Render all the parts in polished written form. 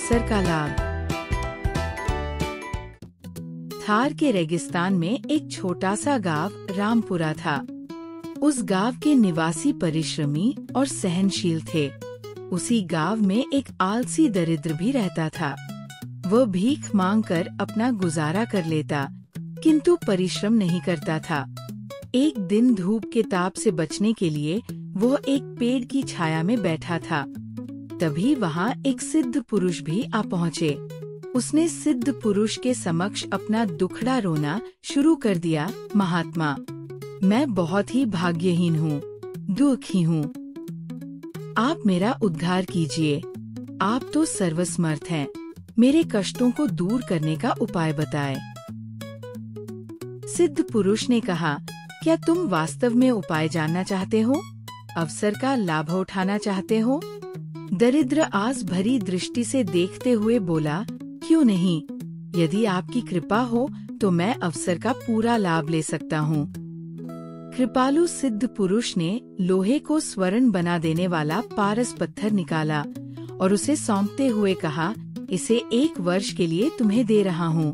अवसर का लाभ। थार के रेगिस्तान में एक छोटा सा गांव रामपुरा था। उस गांव के निवासी परिश्रमी और सहनशील थे। उसी गांव में एक आलसी दरिद्र भी रहता था। वह भीख मांगकर अपना गुजारा कर लेता, किंतु परिश्रम नहीं करता था। एक दिन धूप के ताप से बचने के लिए वह एक पेड़ की छाया में बैठा था। तभी वहाँ एक सिद्ध पुरुष भी आ पहुँचे। उसने सिद्ध पुरुष के समक्ष अपना दुखड़ा रोना शुरू कर दिया। महात्मा, मैं बहुत ही भाग्यहीन हूँ, दुखी हूँ। आप मेरा उद्धार कीजिए। आप तो सर्वसमर्थ हैं। मेरे कष्टों को दूर करने का उपाय बताएं। सिद्ध पुरुष ने कहा, क्या तुम वास्तव में उपाय जानना चाहते हो? अवसर का लाभ उठाना चाहते हो? दरिद्र आस भरी दृष्टि से देखते हुए बोला, क्यों नहीं? यदि आपकी कृपा हो तो मैं अवसर का पूरा लाभ ले सकता हूँ। कृपालु सिद्ध पुरुष ने लोहे को स्वर्ण बना देने वाला पारस पत्थर निकाला और उसे सौंपते हुए कहा, इसे 1 वर्ष के लिए तुम्हें दे रहा हूँ।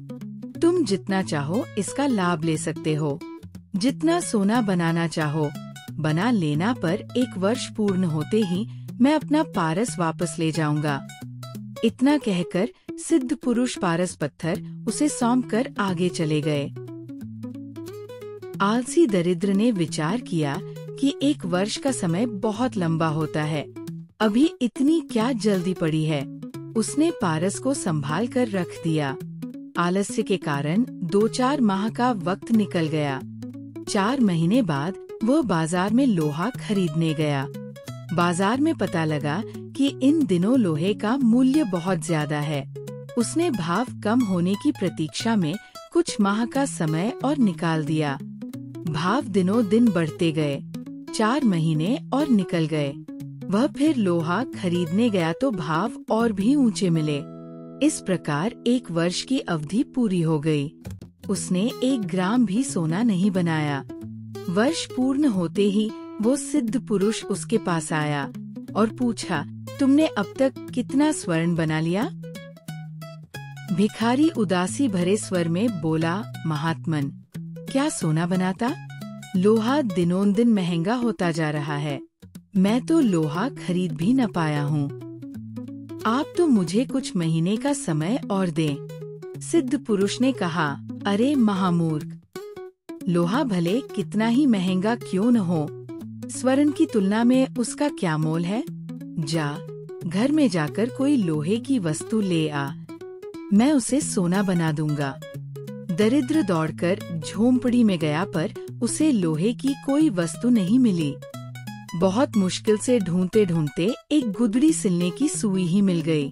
तुम जितना चाहो इसका लाभ ले सकते हो। जितना सोना बनाना चाहो बना लेना, पर 1 वर्ष पूर्ण होते ही मैं अपना पारस वापस ले जाऊंगा। इतना कहकर सिद्ध पुरुष पारस पत्थर उसे सौंपकर आगे चले गए। आलसी दरिद्र ने विचार किया कि 1 वर्ष का समय बहुत लंबा होता है, अभी इतनी क्या जल्दी पड़ी है। उसने पारस को संभाल कर रख दिया। आलस्य के कारण 2-4 माह का वक्त निकल गया। 4 महीने बाद वह बाजार में लोहा खरीदने गया। बाजार में पता लगा कि इन दिनों लोहे का मूल्य बहुत ज्यादा है। उसने भाव कम होने की प्रतीक्षा में कुछ माह का समय और निकाल दिया। भाव दिनों दिन बढ़ते गए। 4 महीने और निकल गए। वह फिर लोहा खरीदने गया तो भाव और भी ऊंचे मिले। इस प्रकार 1 वर्ष की अवधि पूरी हो गई। उसने 1 ग्राम भी सोना नहीं बनाया। वर्ष पूर्ण होते ही वो सिद्ध पुरुष उसके पास आया और पूछा, तुमने अब तक कितना स्वर्ण बना लिया? भिखारी उदासी भरे स्वर में बोला, महात्मन, क्या सोना बनाता? लोहा दिनों दिन महंगा होता जा रहा है। मैं तो लोहा खरीद भी न पाया हूँ। आप तो मुझे कुछ महीने का समय और दें। सिद्ध पुरुष ने कहा, अरे महामूर्ख, लोहा भले कितना ही महंगा क्यों न हो, स्वर्ण की तुलना में उसका क्या मोल है? जा, घर में जाकर कोई लोहे की वस्तु ले आ, मैं उसे सोना बना दूंगा। दरिद्र दौड़कर झोंपड़ी में गया, पर उसे लोहे की कोई वस्तु नहीं मिली। बहुत मुश्किल से ढूंढते ढूंढते एक गुदड़ी सिलने की सुई ही मिल गई।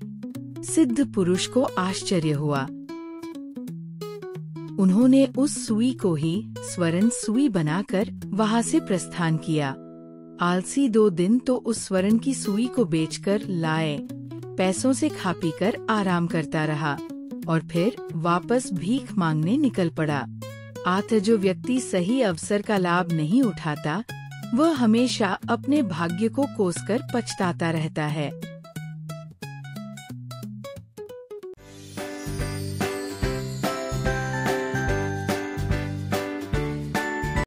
सिद्ध पुरुष को आश्चर्य हुआ। उन्होंने उस सुई को ही स्वर्ण सुई बनाकर वहां से प्रस्थान किया। आलसी 2 दिन तो उस स्वर्ण की सुई को बेचकर लाए पैसों से खा पीकर आराम करता रहा और फिर वापस भीख मांगने निकल पड़ा। अतः जो व्यक्ति सही अवसर का लाभ नहीं उठाता, वह हमेशा अपने भाग्य को कोसकर पछताता रहता है।